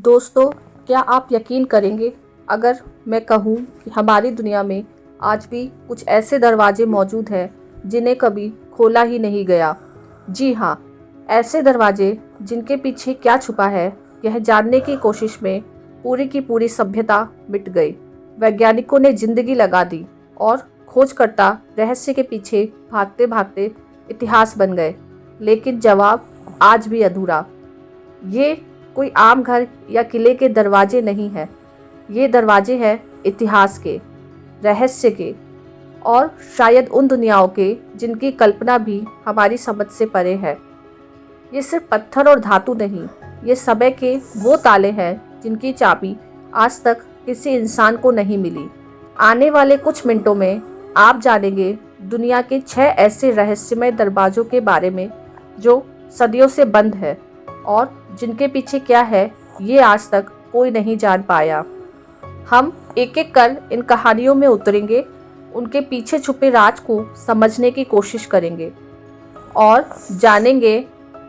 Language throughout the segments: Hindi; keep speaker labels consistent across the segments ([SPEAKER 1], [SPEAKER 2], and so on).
[SPEAKER 1] दोस्तों, क्या आप यकीन करेंगे अगर मैं कहूँ कि हमारी दुनिया में आज भी कुछ ऐसे दरवाजे मौजूद हैं जिन्हें कभी खोला ही नहीं गया। जी हाँ, ऐसे दरवाजे जिनके पीछे क्या छुपा है यह जानने की कोशिश में पूरी की पूरी सभ्यता मिट गई। वैज्ञानिकों ने जिंदगी लगा दी और खोजकर्ता रहस्य के पीछे भागते भागते इतिहास बन गए, लेकिन जवाब आज भी अधूरा। ये कोई आम घर या किले के दरवाजे नहीं है, ये दरवाजे हैं इतिहास के, रहस्य के और शायद उन दुनियाओं के जिनकी कल्पना भी हमारी समझ से परे है। ये सिर्फ पत्थर और धातु नहीं, ये समय के वो ताले हैं जिनकी चाबी आज तक किसी इंसान को नहीं मिली। आने वाले कुछ मिनटों में आप जानेंगे दुनिया के 6 ऐसे रहस्यमय दरवाज़ों के बारे में जो सदियों से बंद है और जिनके पीछे क्या है ये आज तक कोई नहीं जान पाया। हम एक एक कर इन कहानियों में उतरेंगे, उनके पीछे छुपे राज को समझने की कोशिश करेंगे और जानेंगे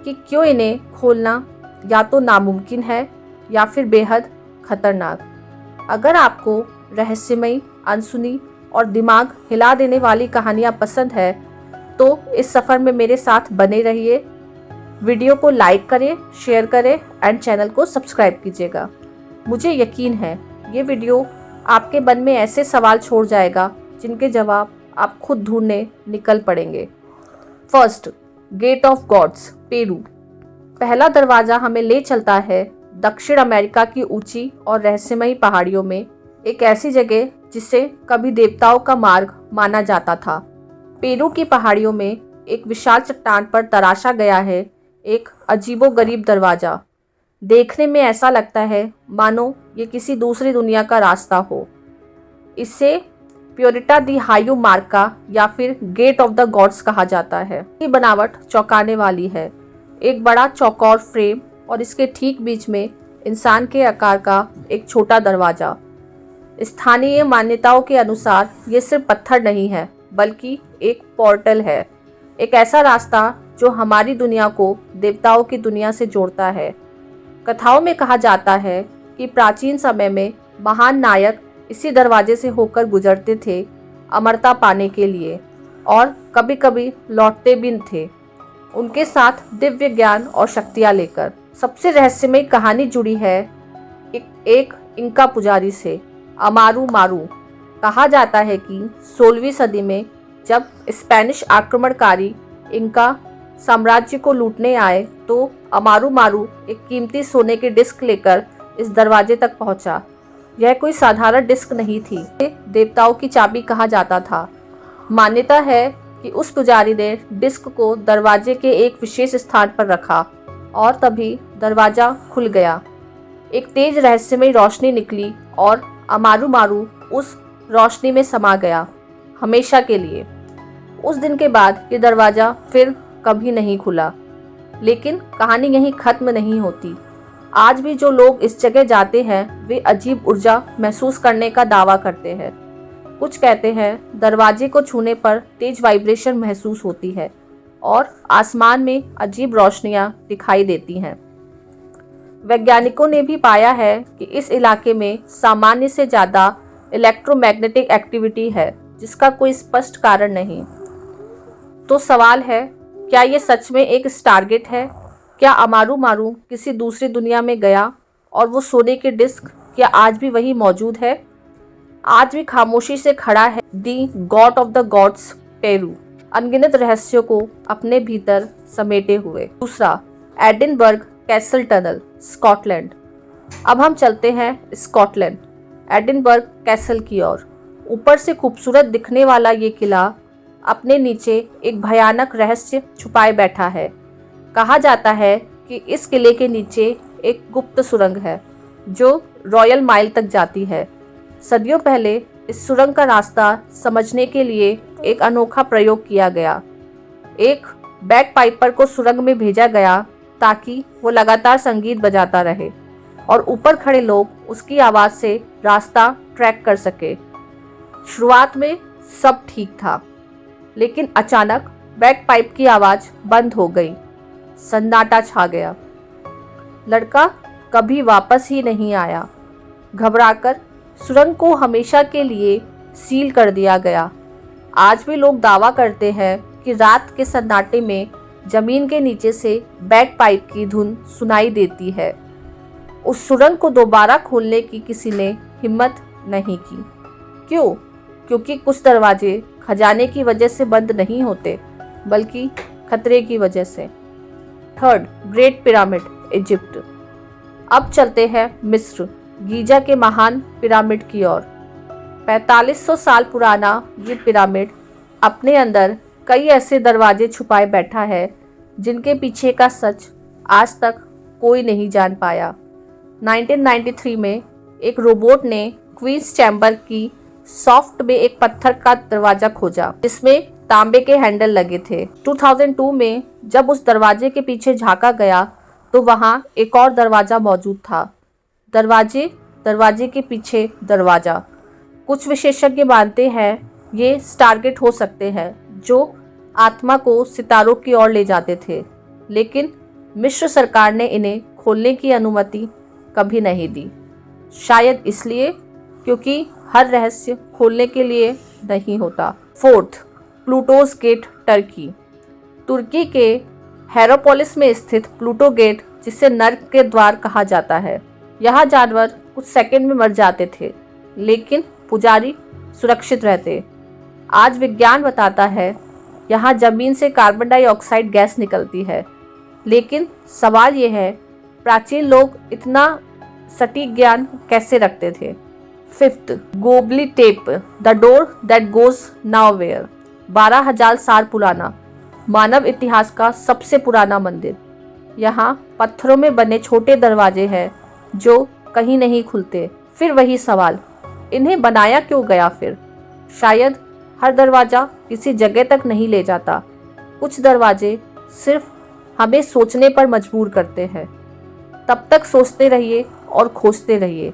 [SPEAKER 1] कि क्यों इन्हें खोलना या तो नामुमकिन है या फिर बेहद खतरनाक। अगर आपको रहस्यमयी, अनसुनी और दिमाग हिला देने वाली कहानियाँ पसंद है तो इस सफ़र में मेरे साथ बने रहिए। वीडियो को लाइक करें, शेयर करें एंड चैनल को सब्सक्राइब कीजिएगा। मुझे यकीन है ये वीडियो आपके मन में ऐसे सवाल छोड़ जाएगा जिनके जवाब आप खुद ढूंढने निकल पड़ेंगे। First, gate of gods, Peru. पहला दरवाज़ा हमें ले चलता है दक्षिण अमेरिका की ऊंची और रहस्यमयी पहाड़ियों में, एक ऐसी जगह जिसे कभी देवताओं का मार्ग माना जाता था। पेरू की पहाड़ियों में एक विशाल चट्टान पर तराशा गया है एक अजीबोगरीब दरवाज़ा। देखने में ऐसा लगता है मानो ये किसी दूसरी दुनिया का रास्ता हो। इसे प्योरिटा दी हायू मार्का या फिर गेट ऑफ द गॉड्स कहा जाता है। इसकी बनावट चौंकाने वाली है, एक बड़ा चौकोर फ्रेम और इसके ठीक बीच में इंसान के आकार का एक छोटा दरवाज़ा। स्थानीय मान्यताओं के अनुसार ये सिर्फ पत्थर नहीं है बल्कि एक पोर्टल है, एक ऐसा रास्ता जो हमारी दुनिया को देवताओं की दुनिया से जोड़ता है। कथाओं में कहा जाता है कि प्राचीन समय में महान नायक इसी दरवाजे से होकर गुजरते थे अमरता पाने के लिए, और कभी कभी लौटते भी थे उनके साथ दिव्य ज्ञान और शक्तियाँ लेकर। सबसे रहस्यमय कहानी जुड़ी है एक इंका पुजारी से, अमारू मारू। कहा जाता है कि 16वीं सदी में जब स्पेनिश आक्रमणकारी इंका साम्राज्य को लूटने आए तो अमारू मारू एक कीमती सोने की डिस्क लेकर इस दरवाजे तक पहुंचा। यह कोई साधारण डिस्क नहीं थी, देवताओं की चाबी कहा जाता था। मान्यता है कि उस पुजारी ने डिस्क को दरवाजे के एक विशेष स्थान पर रखा और तभी दरवाज़ा खुल गया। एक तेज रहस्यमय रोशनी निकली और अमारू मारू उस रोशनी में समा गया हमेशा के लिए। उस दिन के बाद ये दरवाज़ा फिर कभी नहीं खुला। लेकिन कहानी यहीं ख़त्म नहीं होती। आज भी जो लोग इस जगह जाते हैं वे अजीब ऊर्जा महसूस करने का दावा करते हैं। कुछ कहते हैं दरवाजे को छूने पर तेज वाइब्रेशन महसूस होती है और आसमान में अजीब रोशनियां दिखाई देती हैं। वैज्ञानिकों ने भी पाया है कि इस इलाके में सामान्य से ज़्यादा इलेक्ट्रोमैग्नेटिक एक्टिविटी है जिसका कोई स्पष्ट कारण नहीं। तो सवाल है, क्या ये सच में एक स्टारगेट है? क्या अमारू मारू किसी दूसरी दुनिया में गया और वो सोने की डिस्क क्या आज भी वही मौजूद है? आज भी खामोशी से खड़ा है the God of the gods, Peru, अनगिनत रहस्यों को अपने भीतर समेटे हुए। दूसरा, एडिनबर्ग कैसल टनल, स्कॉटलैंड। अब हम चलते हैं स्कॉटलैंड, एडिनबर्ग कैसल की ओर। ऊपर से खूबसूरत दिखने वाला ये किला अपने नीचे एक भयानक रहस्य छुपाए बैठा है। कहा जाता है कि इस किले के नीचे एक गुप्त सुरंग है जो रॉयल माइल तक जाती है। सदियों पहले इस सुरंग का रास्ता समझने के लिए एक अनोखा प्रयोग किया गया। एक बैग पाइपर को सुरंग में भेजा गया ताकि वो लगातार संगीत बजाता रहे और ऊपर खड़े लोग उसकी आवाज़ से रास्ता ट्रैक कर सके। शुरुआत में सब ठीक था, लेकिन अचानक बैग पाइप की आवाज़ बंद हो गई। सन्नाटा छा गया। लड़का कभी वापस ही नहीं आया। घबराकर सुरंग को हमेशा के लिए सील कर दिया गया। आज भी लोग दावा करते हैं कि रात के सन्नाटे में जमीन के नीचे से बैगपाइप की धुन सुनाई देती है। उस सुरंग को दोबारा खोलने की किसी ने हिम्मत नहीं की। क्यों? क्योंकि कुछ दरवाजे खजाने की वजह से बंद नहीं होते, बल्कि खतरे की वजह से। Third, great pyramid, Egypt. अब चलते हैं मिस्र, गीजा के महान पिरामिड की ओर। 4500 साल पुराना ये पिरामिड अपने अंदर कई ऐसे दरवाजे छुपाए बैठा है जिनके पीछे का सच आज तक कोई नहीं जान पाया। 1993 में एक रोबोट ने क्वींस चैम्बर की सॉफ्ट में एक पत्थर का दरवाजा खोजा जिसमें तांबे के हैंडल लगे थे। 2002 में जब उस दरवाजे के पीछे झांका गया तो वहां एक और दरवाजा मौजूद था। दरवाजे के पीछे दरवाजा। कुछ विशेषज्ञ मानते हैं ये स्टारगेट हो सकते हैं जो आत्मा को सितारों की ओर ले जाते थे, लेकिन मिस्र सरकार ने इन्हें खोलने की अनुमति कभी नहीं दी। शायद इसलिए क्योंकि हर रहस्य खोलने के लिए नहीं होता। Fourth, Pluto's gate, Turkey. तुर्की के हेरोपोलिस में स्थित प्लूटो गेट, जिसे नर्क के द्वार कहा जाता है, यहाँ जानवर कुछ सेकंड में मर जाते थे, लेकिन पुजारी सुरक्षित रहते। आज विज्ञान बताता है यहाँ जमीन से कार्बन डाइऑक्साइड गैस निकलती है, लेकिन सवाल ये है प्राचीन लोग इतना सटीक ज्ञान कैसे रखते थे। Fifth, Gobekli Tepe, the door that goes nowhere. 12,000 साल पुराना, मानव इतिहास का सबसे पुराना मंदिर। यहाँ पत्थरों में बने छोटे दरवाजे हैं जो कहीं नहीं खुलते। फिर वही सवाल, इन्हें बनाया क्यों गया फिर? शायद हर दरवाज़ा किसी जगह तक नहीं ले जाता। कुछ दरवाजे सिर्फ हमें सोचने पर मजबूर करते हैं। तब तक सोचते रहिए और खोजते रहिए।